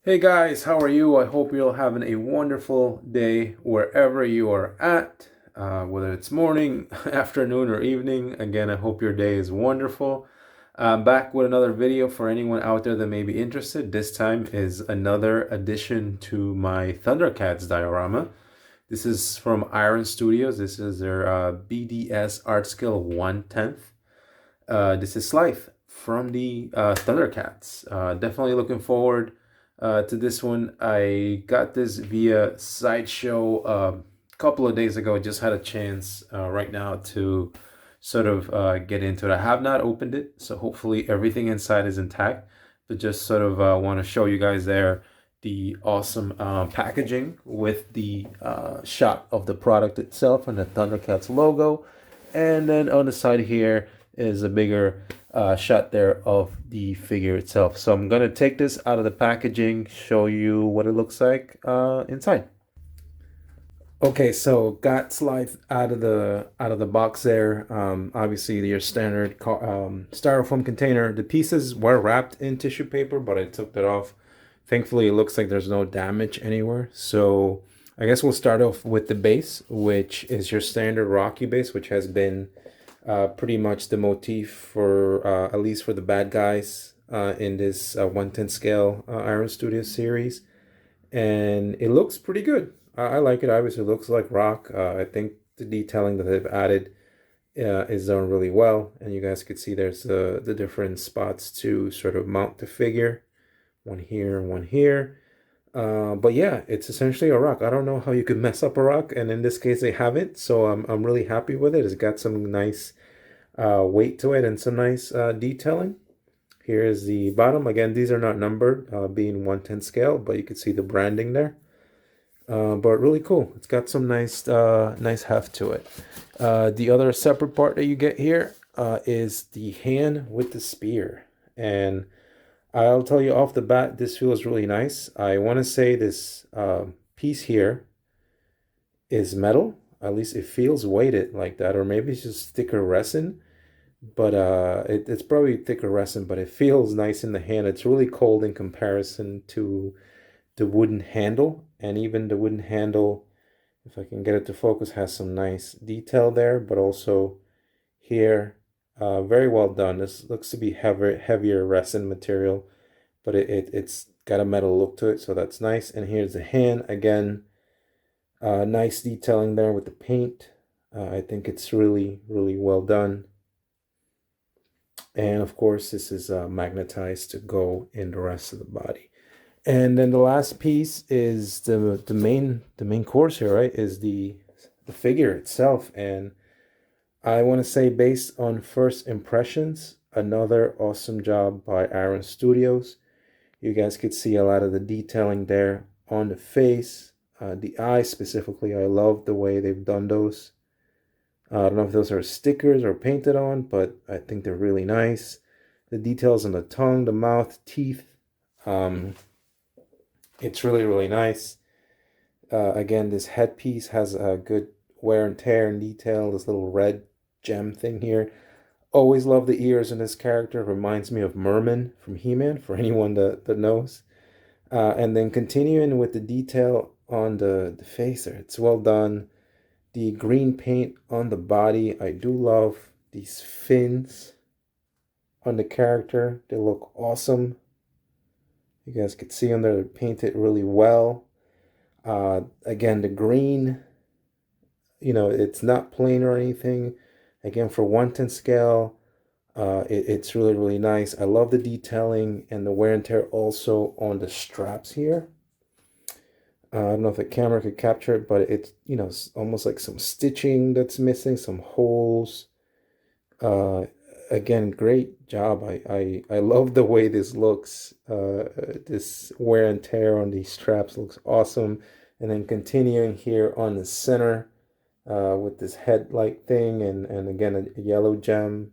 Hey guys, how are you? I hope you're all having a wonderful day wherever you are at, whether it's morning, afternoon, or evening. Again, I hope your day is wonderful. I'm back with another video for anyone out there that may be interested. This time is another addition to my Thundercats diorama. This is from Iron Studios. This is their BDS art scale 1/10. This is Slithe from the Thundercats. Definitely looking forward to this one. I got this via Sideshow a couple of days ago. Just had a chance right now to sort of get into it. I have not opened it, so hopefully everything inside is intact. But just sort of want to show you guys there the awesome packaging with the shot of the product itself and the Thundercats logo. And then on the side here is a bigger shot there of the figure itself. So I'm gonna take this out of the packaging, show you what it looks like inside. Okay, so got Slithe out of the box there. Obviously your standard styrofoam container. The pieces were wrapped in tissue paper, but I took that off. Thankfully, it looks like there's no damage anywhere. So I guess we'll start off with the base, which is your standard Rocky base, which has been pretty much the motif for at least for the bad guys in this 110 scale Iron Studio series, and it looks pretty good. I like it. Obviously, it looks like rock. I think the detailing that they've added is done really well, and you guys could see there's the different spots to sort of mount the figure, one here and one here. But yeah, it's essentially a rock. I don't know how you could mess up a rock, and in this case they haven't, so I'm really happy with it. It's got some nice weight to it and some nice detailing. Here is the bottom. Again, these are not numbered, being 110 scale, but you can see the branding there. But really cool. It's got some nice heft to it. The other separate part that you get here is the hand with the spear. And I'll tell you off the bat, this feels really nice. I want to say this piece here is metal. At least it feels weighted like that, or maybe it's just thicker resin. But it's probably thicker resin, but it feels nice in the hand. It's really cold in comparison to the wooden handle, and even the wooden handle, if I can get it to focus, has some nice detail there, but also here, very well done. This looks to be heavier resin material, but it's got a metal look to it, so that's nice. And here's the hand again, nice detailing there with the paint. I think it's really well done. And of course, this is magnetized to go in the rest of the body. And then the last piece is the main course here, right? Is the figure itself. And I want to say, based on first impressions, another awesome job by Iron Studios. You guys could see a lot of the detailing there on the face, the eyes specifically. I love the way they've done those. I don't know if those are stickers or painted on, but I think they're really nice. The details on the tongue, the mouth, teeth. Um, it's really nice. Again, this headpiece has a good wear and tear and detail. This little red gem thing here. Always love the ears in this character. Reminds me of Merman from He-Man, for anyone that knows. And then continuing with the detail on the face there. It's well done. The green paint on the body. I do love these fins on the character. They look awesome. You guys can see them there. They're painted really well. Again, the green, it's not plain or anything. Again, for 110 scale, it's really nice. I love the detailing and the wear and tear also on the straps here. I don't know if the camera could capture it, but it's, it's almost like some stitching that's missing, some holes. Uh, Again, great job. I love the way this looks. This wear and tear on these straps looks awesome. And then continuing here on the center with this headlight thing, and again, a yellow gem.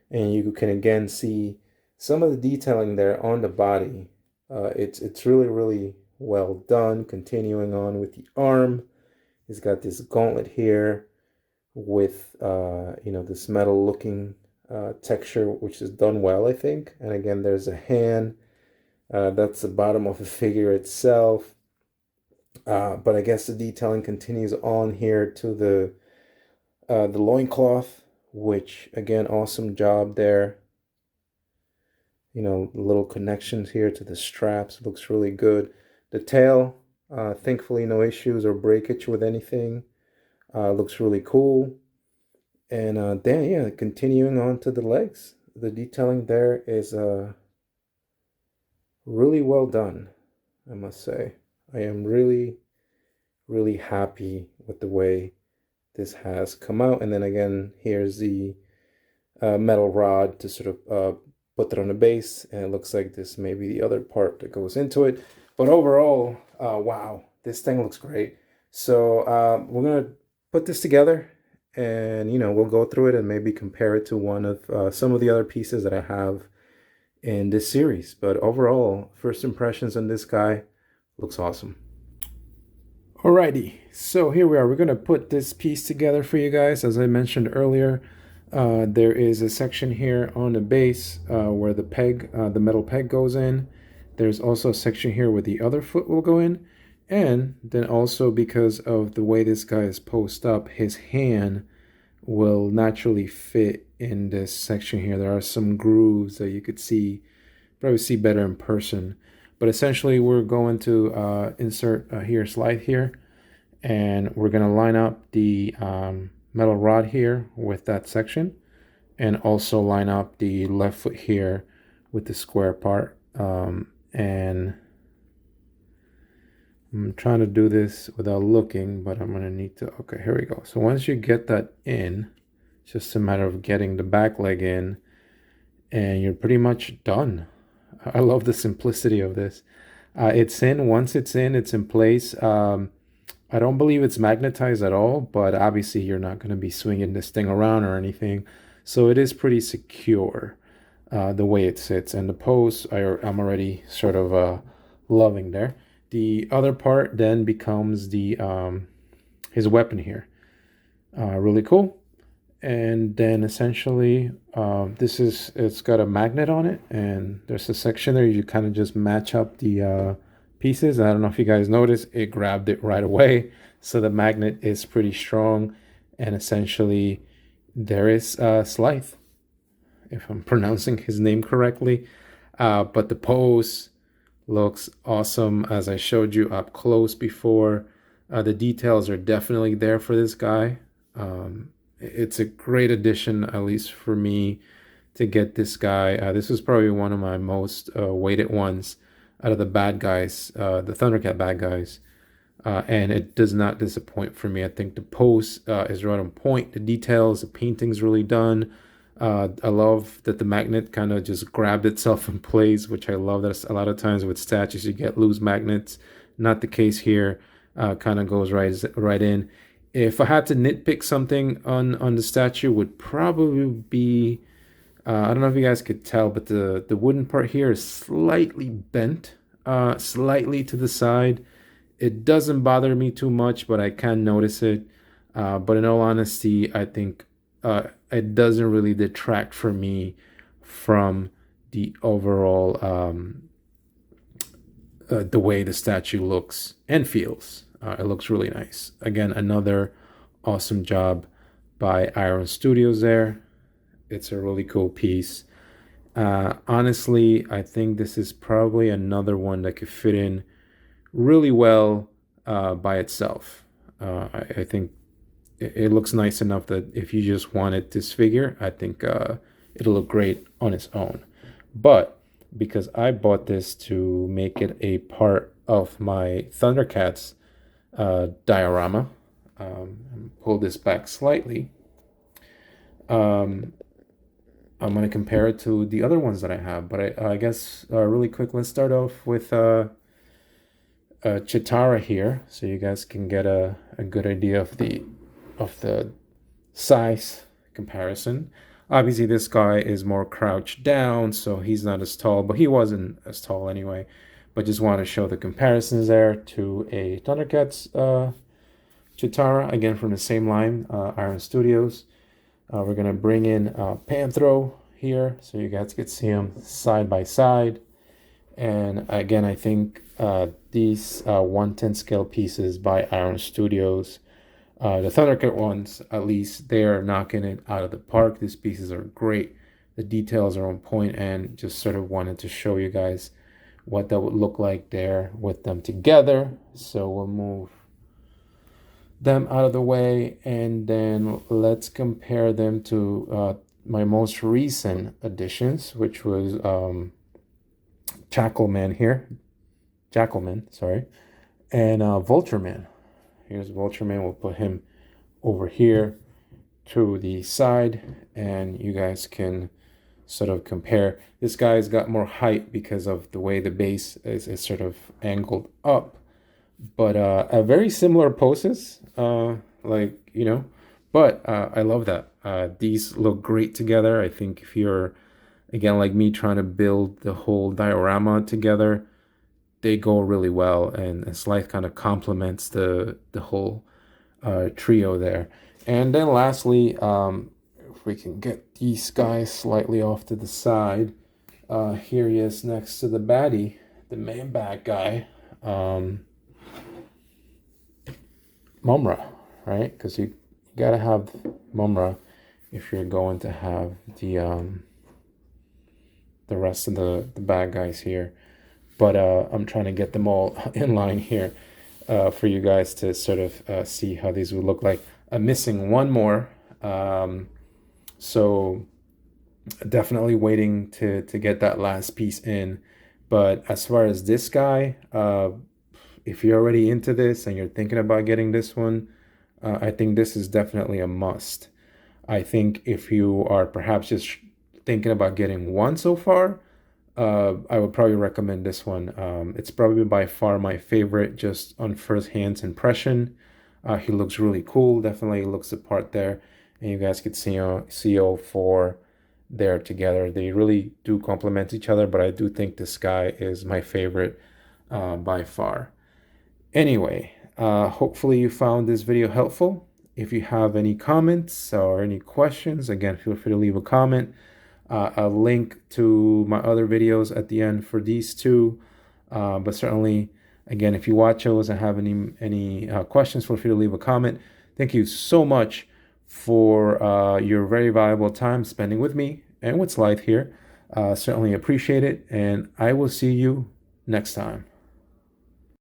And you can again see some of the detailing there on the body. It's really well done. Continuing on with the arm, he's got this gauntlet here with this metal looking texture, which is done well, I think. And again, there's a hand That's the bottom of the figure itself. But I guess the detailing continues on here to the loincloth, which again, awesome job there. You know, little connections here to the straps. Looks really good. The tail, thankfully no issues or breakage with anything. Looks really cool. And then, yeah, continuing on to the legs. The detailing there is really well done, I must say. I am really, really happy with the way this has come out. And then again, here's the metal rod to sort of put that on the base, and it looks like this may be the other part that goes into it. But overall, wow, this thing looks great. So we're gonna put this together, and you know, we'll go through it and maybe compare it to one of some of the other pieces that I have in this series. But overall, first impressions on this guy, looks awesome. Alrighty, so here we are. We're gonna put this piece together for you guys. As I mentioned earlier, there is a section here on the base where the peg, the metal peg goes in. There's also a section here where the other foot will go in. And then also, because of the way this guy is posed up, his hand will naturally fit in this section here. There are some grooves that you could see, probably see better in person. But essentially, we're going to insert here, Slithe here, and we're going to line up the metal rod here with that section, and also line up the left foot here with the square part. And I'm trying to do this without looking, but I'm gonna need to, okay, here we go. So once you get that in, it's just a matter of getting the back leg in, and you're pretty much done. I love the simplicity of this. It's in. Once it's in place. I don't believe it's magnetized at all, but obviously you're not going to be swinging this thing around or anything. So it is pretty secure the way it sits. And the pose, I'm already sort of loving there. The other part then becomes the his weapon here. Really cool. And then essentially it's got a magnet on it, and there's a section there you kind of just match up the pieces. I don't know if you guys noticed, it grabbed it right away. So the magnet is pretty strong, and essentially there is Slithe, if I'm pronouncing his name correctly. But the pose looks awesome, as I showed you up close before. The details are definitely there for this guy. It's a great addition, at least for me, to get this guy. This was probably one of my most weighted ones out of the bad guys, the Thundercat bad guys. And it does not disappoint for me. I think the pose is right on point. The details, the painting's really done. I love that the magnet kind of just grabbed itself in place, which I love. That a lot of times with statues you get loose magnets. Not the case here. Kind of goes right in. If I had to nitpick something on the statue, would probably be, I don't know if you guys could tell, but the wooden part here is slightly bent, slightly to the side. It doesn't bother me too much, but I can notice it. But in all honesty, I think it doesn't really detract for me from the overall the way the statue looks and feels. It looks really nice. Again, another awesome job by Iron Studios there. It's a really cool piece. Honestly, I think this is probably another one that could fit in really well by itself. I think it looks nice enough that if you just wanted this figure, I think it'll look great on its own. But because I bought this to make it a part of my Thundercats diorama, pull this back slightly. I'm going to compare it to the other ones that I have, but I guess really quick, let's start off with Chitara here, so you guys can get a good idea of the size comparison. Obviously, this guy is more crouched down, so he's not as tall, but he wasn't as tall anyway. But just want to show the comparisons there to a Thundercats Chitara, again from the same line, Iron Studios. We're going to bring in Panthro here, so you guys can see them side by side. And again, I think these 1/10 scale pieces by Iron Studios, the Thundercat ones, at least, they're knocking it out of the park. These pieces are great. The details are on point, and just sort of wanted to show you guys what that would look like there with them together. So we'll move them out of the way, and then let's compare them to my most recent additions, which was Jackalman here. Jackalman, sorry. And Vulture Man. Here's Vulture Man. We'll put him over here to the side, and you guys can sort of compare. This guy's got more height because of the way the base is sort of angled up, but very similar poses, like, you know, but I love that. These look great together. I think if you're, again, like me, trying to build the whole diorama together, they go really well, and Slithe kind of complements the whole trio there. And then lastly, if we can get these guys slightly off to the side, here he is next to the baddie, the main bad guy, Mumra, right? Because you gotta have Mumra if you're going to have the rest of the bad guys here. But I'm trying to get them all in line here for you guys to sort of see how these would look like. I'm missing one more, so definitely waiting to get that last piece in. But as far as this guy, if you're already into this and you're thinking about getting this one, I think this is definitely a must. I think if you are perhaps just thinking about getting one so far, I would probably recommend this one. It's probably by far my favorite, just on first hands impression. He looks really cool, definitely looks the part there, and you guys could see all four there together. They really do complement each other, but I do think this guy is my favorite by far. Anyway, hopefully you found this video helpful. If you have any comments or any questions, again, feel free to leave a comment. A link to my other videos at the end for these two, but certainly, again, if you watch those and have any questions, feel free to leave a comment. Thank you so much for your very valuable time spending with me and with Slithe here. Certainly appreciate it, and I will see you next time.